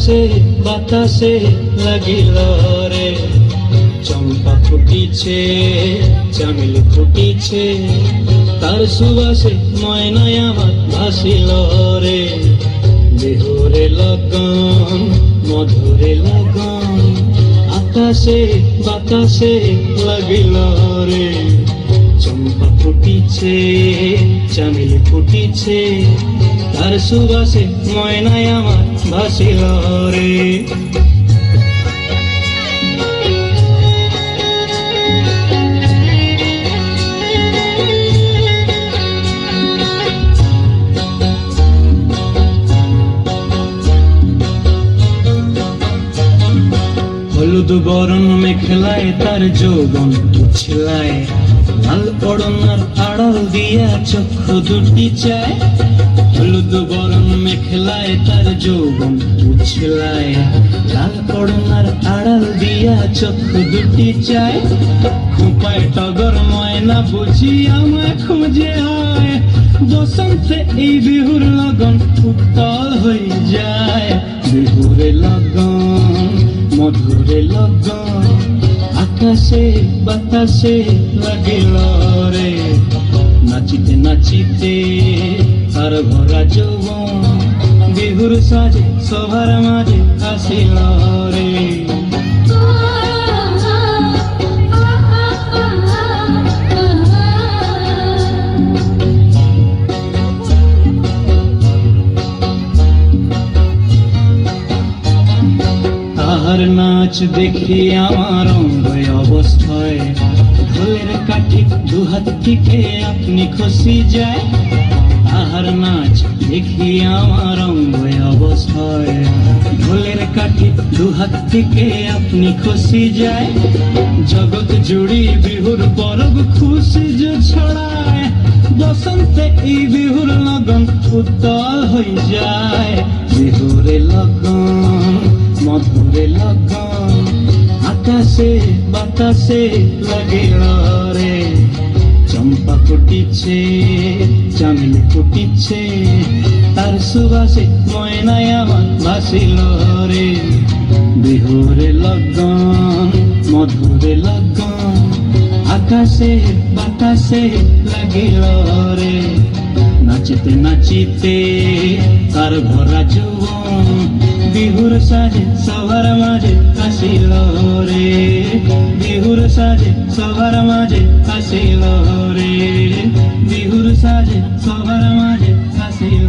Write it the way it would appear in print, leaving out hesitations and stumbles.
আকাশে বাতাসে লাগিল রে, চম্পা ফুটিছে চামেলি ফুটিছে, তার সুবাসে ময়নায় আমার ভাসিল রে। বিহুরে লগন মধুরে লগন, আকাশে বাতাসে লাগিল রে, চম্পা ফুটিছে চামেলি ফুটিছে, তার সুবাসে ময়নায় আমার ভাসিল রে। হলুদ বরণ মেখলায় তার যৌবন উছলায়, লাল পড়নার আড়াল দিয়া চক্ষু দুটি চায়। হলুদ বরণ মেখলায় তার যৌবন উছলায়, লাল পড়নার আড়াল দিয়া চক্ষু দুটি চায়। খোঁপায় টগর ময়না বুঝি আমায় খুঁজে আয়, বসন্তে এই বিহুর লগন উত্তাল হয়ে যায়। বিহুরে লগন মধুরে লগন, আকাশে বাতাসে লাগিল রে, নাচিতে নাচিতে আর ভরা যৌবন, বিহুর সাজে সবার মাঝে আসিল রে। তাহার নাচ দেখি আমার অঙ্গ অবস্থায়, ঢোলের কাঠি দুহাত থেকে আপনি খসি যায়। তাহার নাচ দেখি আমার অঙ্গ অবস্থায়, ঢোলের কাঠি দুহাত থেকে আপনি খসি যায়। জগৎ জুড়ি বিহুর পরব খুশি যে ছড়ায়, বসন্তে এই বিহুর লগন উত্তাল হয়ে যায়। বিহুরে লগন মধুরে লগন, আকাশে বাতাসে লাগিল রে, চম্পা ফুটিছে চামেলি ফুটিছে, তার সুবাসে ময়নায় আমার ভাসিল রে। বিহুরে লগন মধুরে লগন, আকাশে বাতাসে লাগিল রে, নাচিতে নাচিতে তার ভরা যৌবন, বিহুর সাজে সবার মাঝে আসিল রে। বিহুর সাজে সবার মাঝে আসিল রে, বিহুর সাজে সবার মাঝে আসিল।